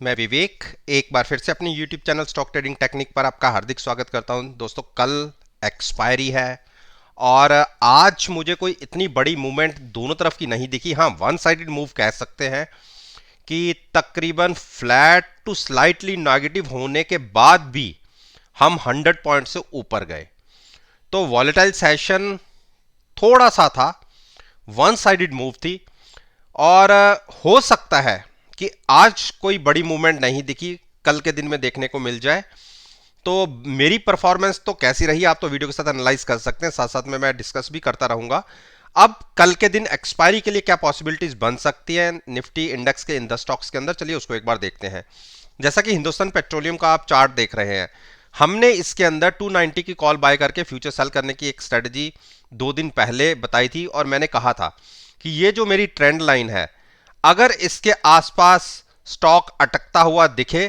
मैं विवेक एक बार फिर से अपनी YouTube channel stock trading technique पर आपका हार्दिक स्वागत करता हूं। दोस्तों, कल एक्सपायरी है और आज मुझे कोई इतनी बड़ी मूवमेंट दोनों तरफ की नहीं दिखी। हाँ, वन साइडेड मूव कह सकते हैं कि तकरीबन फ्लैट टू स्लाइटली नेगेटिव होने के बाद भी हम 100 पॉइंट से ऊपर गए। तो वॉलेटाइल सेशन थोड़ा सा था, वन साइडेड मूव थी और हो सकता है कि आज कोई बड़ी मूवमेंट नहीं दिखी, कल के दिन में देखने को मिल जाए। तो मेरी परफॉर्मेंस तो कैसी रही आप तो वीडियो के साथ एनालाइज कर सकते हैं, साथ साथ में मैं डिस्कस भी करता रहूंगा। अब कल के दिन एक्सपायरी के लिए क्या पॉसिबिलिटीज बन सकती है निफ्टी इंडेक्स के इन द स्टॉक्स के अंदर, चलिए उसको एक बार देखते हैं। जैसा कि हिंदुस्तान पेट्रोलियम का आप चार्ट देख रहे हैं, हमने इसके अंदर 290 की कॉल बाय करके फ्यूचर सेल करने की एक स्ट्रेटजी 2 दिन पहले बताई थी और मैंने कहा था कि ये जो मेरी ट्रेंड लाइन है, अगर इसके आसपास स्टॉक अटकता हुआ दिखे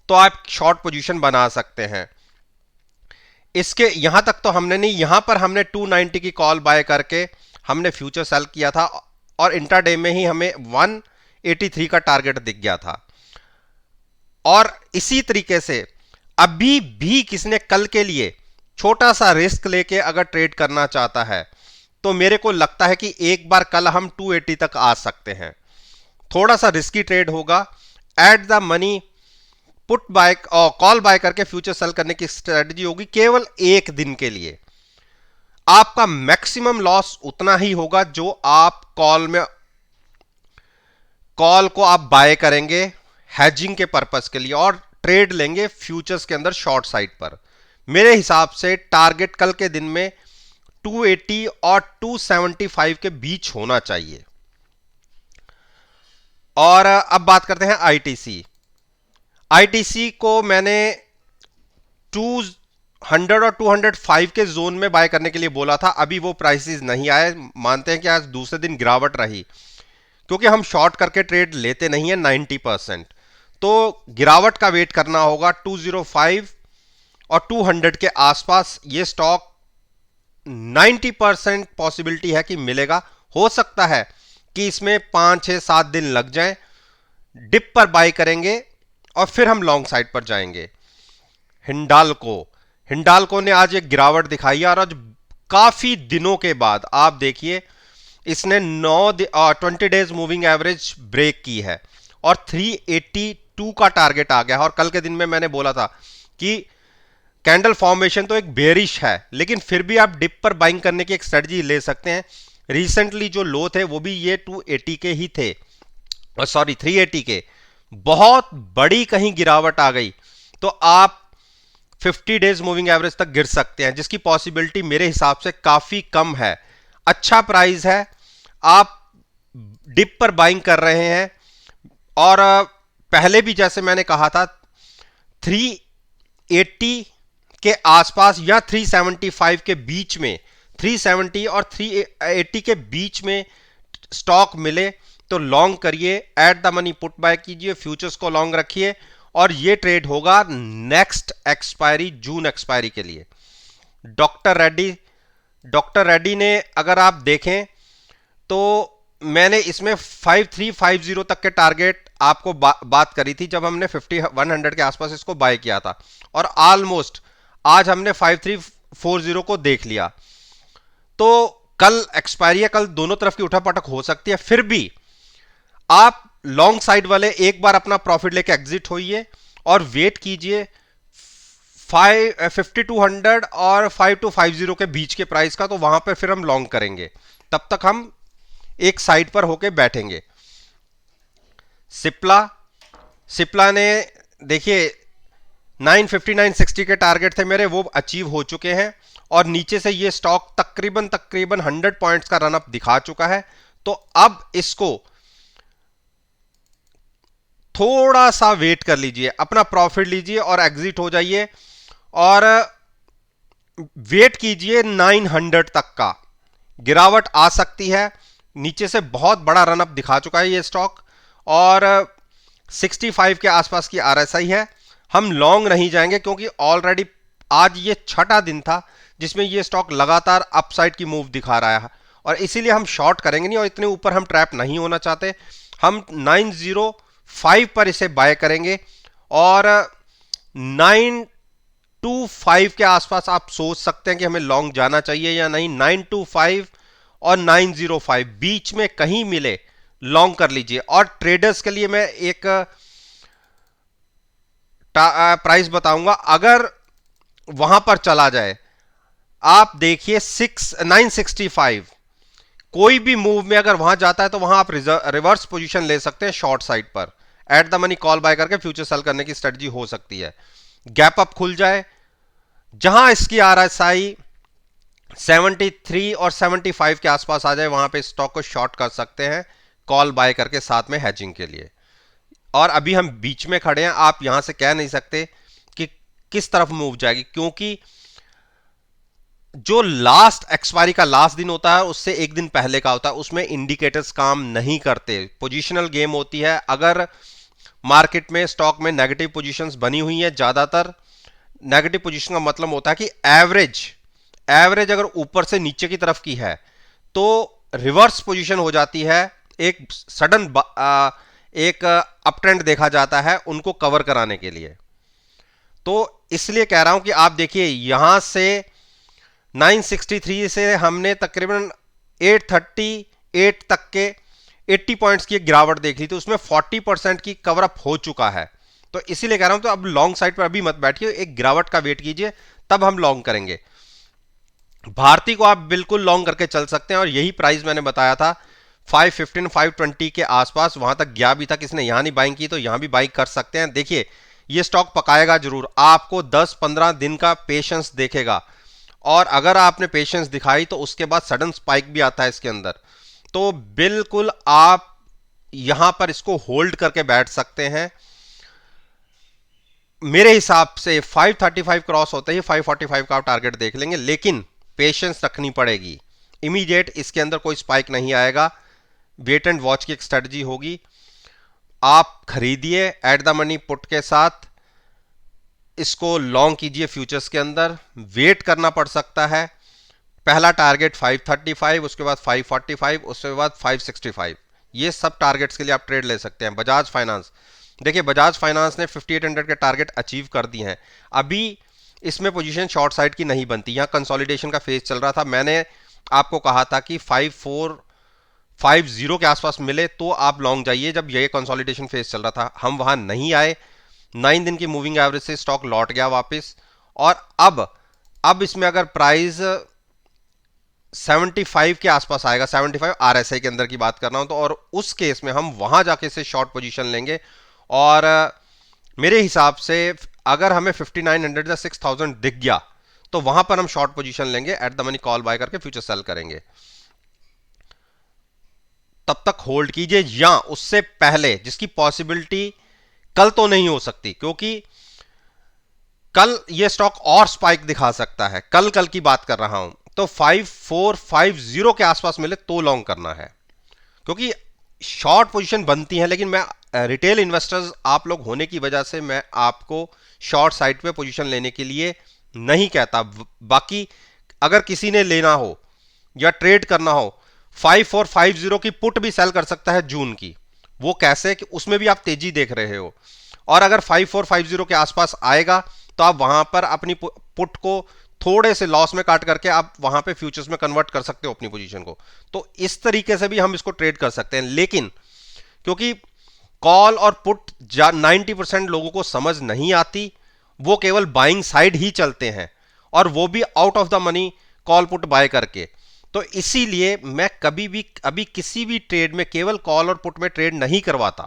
तो आप शॉर्ट पोजीशन बना सकते हैं। इसके यहां तक तो हमने नहीं, यहां पर हमने 290 की कॉल बाय करके हमने फ्यूचर सेल किया था और इंट्राडे में ही हमें 183 का टारगेट दिख गया था। और इसी तरीके से अभी भी किसने कल के लिए छोटा सा रिस्क लेके अगर ट्रेड करना चाहता है तो मेरे को लगता है कि एक बार कल हम 280 तक आ सकते हैं। थोड़ा सा रिस्की ट्रेड होगा, eight the money put buy और कॉल बाय करके फ्यूचर सेल करने की स्ट्रेटजी होगी केवल एक दिन के लिए। आपका मैक्सिमम लॉस उतना ही होगा जो आप कॉल को आप बाय करेंगे हैजिंग के पर्पस के लिए और ट्रेड लेंगे फ्यूचर्स के अंदर शॉर्ट साइड पर। मेरे हिसाब से टारगेट कल के दिन में 280 और 275 के बीच होना चाहिए। और अब बात करते हैं आईटीसी। आईटीसी को मैंने 200 और 205 के जोन में बाय करने के लिए बोला था, अभी वो प्राइसेस नहीं आए। मानते हैं कि आज दूसरे दिन गिरावट रही, क्योंकि हम शॉर्ट करके ट्रेड लेते नहीं है 90%, तो गिरावट का वेट करना होगा। 205 और 200 के आसपास ये स्टॉक 90% पॉसिबिलिटी है कि मिलेगा। हो सकता है कि इसमें 5 6 7 दिन लग जाएं, डिप पर बाय करेंगे और फिर हम लॉन्ग साइड पर जाएंगे। हिंडाल्को ने आज एक गिरावट दिखाई है और आज काफी दिनों के बाद आप देखिए इसने 20 डेज मूविंग एवरेज ब्रेक की है और 382 का टारगेट आ गया है। और कल के दिन में मैंने बोला था कि कैंडल फॉर्मेशन तो एक बेरिश है, लेकिन फिर भी आप डिप पर बाइंग करने की एक स्ट्रेटजी ले सकते हैं। रिसेंटली जो लो थे वो भी ये 280 के ही थे, सॉरी 380 के। बहुत बड़ी कहीं गिरावट आ गई तो आप 50 डेज मूविंग एवरेज तक गिर सकते हैं, जिसकी पॉसिबिलिटी मेरे हिसाब से काफी कम है। अच्छा प्राइस है, आप डिप पर बाइंग कर रहे हैं और पहले भी जैसे मैंने कहा था 380 के आसपास या 375 के बीच में, 370 और 380 के बीच में स्टॉक मिले तो लॉन्ग करिए, eight the money put buy कीजिए, फ्यूचर्स को लॉन्ग रखिए और ये ट्रेड होगा नेक्स्ट एक्सपायरी, जून एक्सपायरी के लिए। डॉक्टर रेड्डी ने अगर आप देखें तो मैंने इसमें 5350 तक के टारगेट आपको बात करी थी जब हमने 100 के आसपास इसको बाय किया था और ऑलमोस्ट आज हमने 5340 को देख लिया। तो कल एक्सपायरी है, कल दोनों तरफ की उठापटक हो सकती है, फिर भी आप लॉन्ग साइड वाले एक बार अपना प्रॉफिट लेके एग्जिट होइए और वेट कीजिए 5200 और 5250 के बीच के प्राइस का, तो वहां पे फिर हम लॉन्ग करेंगे। तब तक हम एक साइड पर होके बैठेंगे। सिप्ला ने देखिए 950 960 के टारगेट थे मेरे, वो अचीव हो चुके हैं और नीचे से ये स्टॉक तकरीबन 100 पॉइंट्स का रनअप दिखा चुका है। तो अब इसको थोड़ा सा वेट कर लीजिए, अपना प्रॉफिट लीजिए और एग्जिट हो जाइए और वेट कीजिए 900 तक का। गिरावट आ सकती है, नीचे से बहुत बड़ा रनअप दिखा चुका है ये स्टॉक और 65 के आसपास की आरएसआई है। हम लॉन्ग नहीं जाएंगे क्योंकि ऑलरेडी आज ये छठा दिन था जिसमें ये स्टॉक लगातार अपसाइड की मूव दिखा रहा है और इसीलिए हम शॉर्ट करेंगे नहीं और इतने ऊपर हम ट्रैप नहीं होना चाहते। हम 5 पर इसे बाय करेंगे और 925 के आसपास आप सोच सकते हैं कि हमें लॉन्ग जाना चाहिए या नहीं। 925 और 905 बीच में कहीं मिले लॉन्ग कर लीजिए। और ट्रेडर्स के लिए मैं एक प्राइस बताऊंगा, अगर वहां पर चला जाए, आप देखिए 965, कोई भी मूव में अगर वहां जाता है तो वहां आप रिवर्स पोजीशन ले सकते हैं शॉर्ट साइड पर, at the money call buy करके फ्यूचर सेल करने की स्ट्रेटजी हो सकती है। गैप अप खुल जाए, जहां इसकी आरएसआई 73 और 75 के आसपास आ जाए, वहां पे स्टॉक को शॉर्ट कर सकते हैं कॉल बाय करके साथ में हैजिंग के लिए। और अभी हम बीच में खड़े हैं, आप यहां से कह नहीं सकते कि किस तरफ मूव जाएगी, क्योंकि जो लास्ट एक्सपायरी का लास्ट दिन होता है उससे एक दिन पहले का होता है, उसमें इंडिकेटर्स काम नहीं करते, पोजीशनल गेम होती है। अगर मार्केट में स्टॉक में नेगेटिव पोजीशंस बनी हुई है, ज्यादातर नेगेटिव पोजीशन का मतलब होता है कि एवरेज एवरेज अगर ऊपर से नीचे की तरफ की है तो रिवर्स पोजीशन हो जाती है, एक सडन एक अप ट्रेंड देखा जाता है उनको कवर कराने के लिए। तो इसलिए कह रहा हूं कि आप देखिए यहां से 963 से हमने तकरीबन 838 तक के 80 पॉइंट्स की एक गिरावट देख ली थी, उसमें 40% की कवर अप हो चुका है। तो इसीलिए कह रहा हूं, तो अब लॉन्ग साइड पर अभी मत बैठिए, एक गिरावट का वेट कीजिए, तब हम लॉन्ग करेंगे। भारती को आप बिल्कुल लॉन्ग करके चल सकते हैं और यही प्राइस मैंने बताया था 515 520 के आसपास, वहां तक गया भी था, किसने यहां नहीं बाइंग की तो यहां भी बाइंग कर सकते हैं। देखिए ये स्टॉक पकाएगा जरूर, आपको 10-15 दिन का पेशेंस देखेगा, और अगर आपने पेशेंस दिखाई तो उसके बाद सडन स्पाइक भी आता है इसके अंदर। तो बिल्कुल आप यहां पर इसको होल्ड करके बैठ सकते हैं। मेरे हिसाब से 535 क्रॉस होते ही 545 का आप टारगेट देख लेंगे, लेकिन पेशेंस रखनी पड़ेगी। इमीडिएट इसके अंदर कोई स्पाइक नहीं आएगा, वेट एंड वॉच की एक स्ट्रेटजी होगी। आप खरीदिए एट द मनी पुट के साथ, इसको लॉन्ग कीजिए फ्यूचर्स के अंदर, वेट करना पड़ सकता है। पहला टारगेट 535, उसके बाद 545, उसके बाद 565, ये सब टारगेट्स के लिए आप ट्रेड ले सकते हैं। बजाज फाइनेंस, देखिए बजाज फाइनेंस ने 5800 के टारगेट अचीव कर दिए हैं। अभी इसमें पोजीशन शॉर्ट साइड की नहीं बनती, यहां कंसोलिडेशन का फेज चल रहा था। मैंने आपको कहा था कि 5450 के आसपास मिले तो आप लॉन्ग जाइए, जब ये कंसोलिडेशन फेज चल रहा था। हम वहां नहीं आए, 9 दिन की मूविंग एवरेज से स्टॉक लौट गया वापस। और अब इसमें अगर प्राइस 75 के आसपास आएगा, 75 आरएसआई के अंदर की बात कर रहा हूं, तो और उस केस में हम वहां जाके से शॉर्ट पोजीशन लेंगे। और मेरे हिसाब से अगर हमें 5900 या 6000 दिख गया तो वहां पर हम शॉर्ट पोजीशन लेंगे, at the money call buy करके फ्यूचर सेल करेंगे। तब तक होल्ड कीजिए, या उससे पहले जिसकी पॉसिबिलिटी कल तो नहीं हो सकती, क्योंकि कल ये स्टॉक और स्पाइक दिखा सकता है, कल की बात कर रहा हूं। तो 5450 के आसपास मिले तो लॉन्ग करना है, क्योंकि शॉर्ट पोजीशन बनती है। लेकिन मैं रिटेल इन्वेस्टर्स आप लोग होने की वजह से मैं आपको शॉर्ट साइड पे पोजीशन लेने के लिए नहीं कहता। बाकी अगर किसी ने लेना हो या ट्रेड करना हो, 5450 की पुट भी सेल कर सकता है जून की। वो कैसे कि उसमें भी आप तेजी देख रहे हो, और अगर 5450 के आसपास आएगा तो आप वहां पर अपनी पुट को थोड़े से लॉस में काट करके आप वहां पे फ्यूचर्स में कन्वर्ट कर सकते हो अपनी पोजीशन को। तो इस तरीके से भी हम इसको ट्रेड कर सकते हैं। लेकिन क्योंकि कॉल और पुट 90% लोगों को समझ नहीं आती, वो केवल बाइंग साइड ही चलते हैं, और वो भी out of the money call put buy करके। तो इसीलिए मैं कभी भी अभी किसी भी ट्रेड में केवल कॉल और पुट में ट्रेड नहीं करवाता,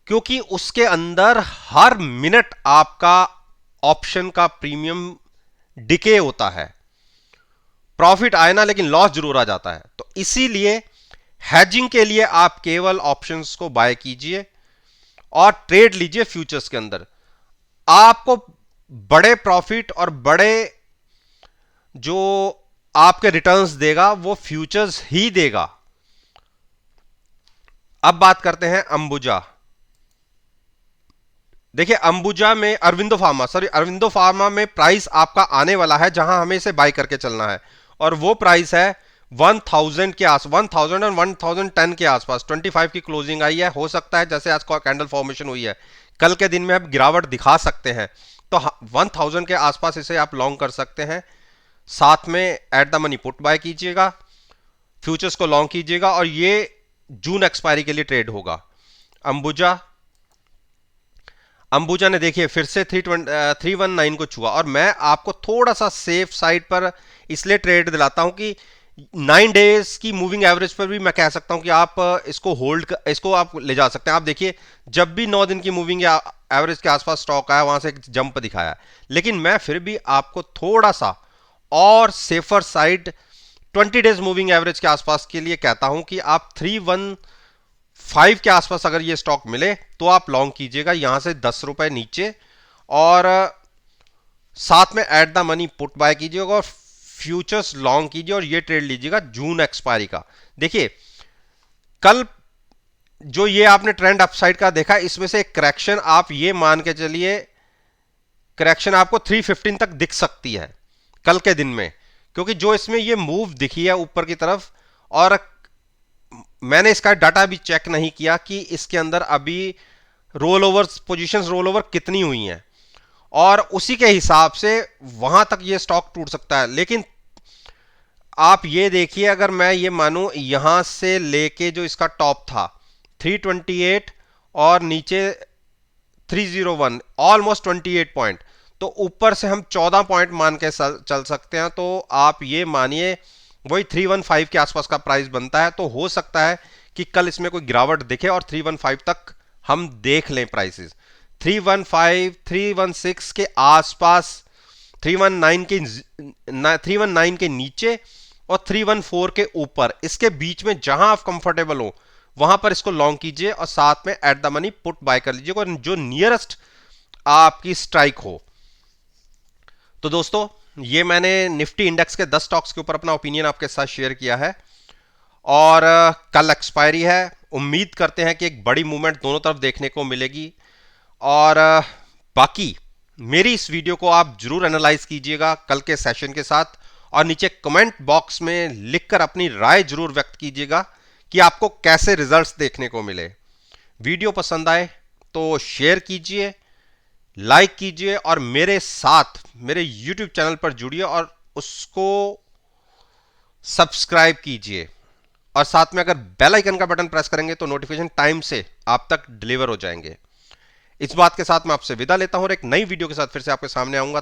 क्योंकि उसके अंदर हर मिनट आपका ऑप्शन का प्रीमियम डिके होता है। प्रॉफिट आए ना, लेकिन लॉस जरूर आ जाता है। तो इसीलिए हैजिंग के लिए आप केवल ऑप्शंस को बाय कीजिए और ट्रेड लीजिए फ्यूचर्स के अंदर। आपको बड़े प्रॉफिट और बड़े जो आपके रिटर्न्स देगा वो फ्यूचर्स ही देगा। अब बात करते हैं अंबुजा। देखिए अंबुजा में अरविंदो फार्मा में प्राइस आपका आने वाला है जहां हमें इसे बाय करके चलना है, और वो प्राइस है 1000 के आस 1000 और 1010 के आसपास 25 की क्लोजिंग आई है। हो सकता है जैसे आज कैंडल फॉर्मेशन हुई है, कल के दिन में अब गिरावट दिखा सकते हैं, तो 1000 के आसपास इसे आप लॉन्ग कर सकते हैं। साथ में eight the money put buy कीजिएगा, फ्यूचर्स को लॉन्ग कीजिएगा, और ये जून एक्सपायरी के लिए ट्रेड होगा। अंबुजा अंबुजा ने देखिए फिर से 319 को छुआ, और मैं आपको थोड़ा सा सेफ साइड पर इसलिए ट्रेड दिलाता हूं कि 9 डेज की मूविंग एवरेज पर भी मैं कह सकता हूं कि आप इसको आप ले जा सकते हैं। आप देखिए जब भी 9 दिन की मूविंग एवरेज के आसपास स्टॉक आया, वहां से एक जंप दिखाया, लेकिन मैं फिर भी आपको थोड़ा सा और safer side 20 days moving average के आसपास के लिए कहता हूं कि आप 315 के आसपास अगर ये स्टॉक मिले तो आप लॉन्ग कीजिएगा यहां से 10 रुपए नीचे, और साथ में eight the money put buy कीजिएगा और फ्यूचर्स लॉन्ग कीजिए, और ये ट्रेड लीजिएगा जून एक्सपायरी का। देखिए कल जो ये आपने ट्रेंड अपसाइड का देखा, इसमें से एक करेक्शन आप ये मान के चलिए, करेक्शन आपको 315 तक दिख सकती है कल के दिन में, क्योंकि जो इसमें ये मूव दिखी है ऊपर की तरफ, और मैंने इसका डाटा भी चेक नहीं किया कि इसके अंदर अभी roll over position roll over कितनी हुई हैं, और उसी के हिसाब से वहां तक ये स्टॉक टूट सकता है। लेकिन आप ये देखिए, अगर मैं ये मानूं यहां से लेके जो इसका टॉप था 328 और नीचे 301, ऑलमोस्ट 28 पॉइंट, तो ऊपर से हम 14 पॉइंट मान के चल सकते हैं। तो आप ये मानिए वही 315 के आसपास का प्राइस बनता है। तो हो सकता है कि कल इसमें कोई गिरावट दिखे और 315 तक हम देख लें प्राइसेस। 315 316 के आसपास, 319 के नीचे और 314 के ऊपर, इसके बीच में जहां आप कंफर्टेबल हो वहां पर इसको लॉन्ग कीजिए, और साथ में eight the money put buy कर लीजिए, और जो नियरेस्ट आपकी स्ट्राइक हो। तो दोस्तों ये मैंने निफ्टी इंडेक्स के 10 स्टॉक्स के ऊपर अपना ओपिनियन आपके साथ शेयर किया है, और कल एक्सपायरी है। उम्मीद करते हैं कि एक बड़ी मूवमेंट दोनों तरफ देखने को मिलेगी, और बाकी मेरी इस वीडियो को आप जरूर एनालाइज कीजिएगा कल के सेशन के साथ, और नीचे कमेंट बॉक्स में लिखकर अपनी राय जरूर व्यक्त कीजिएगा कि आपको कैसे रिजल्ट्स देखने को मिले। वीडियो पसंद आए तो शेयर कीजिए, लाइक कीजिए, और मेरे साथ मेरे यूट्यूब चैनल पर जुड़िए और उसको सब्सक्राइब कीजिए, और साथ में अगर बेल आइकन का बटन प्रेस करेंगे तो नोटिफिकेशन टाइम से आप तक डिलीवर हो जाएंगे। इस बात के साथ मैं आपसे विदा लेता हूं और एक नई वीडियो के साथ फिर से आपके सामने आऊंगा।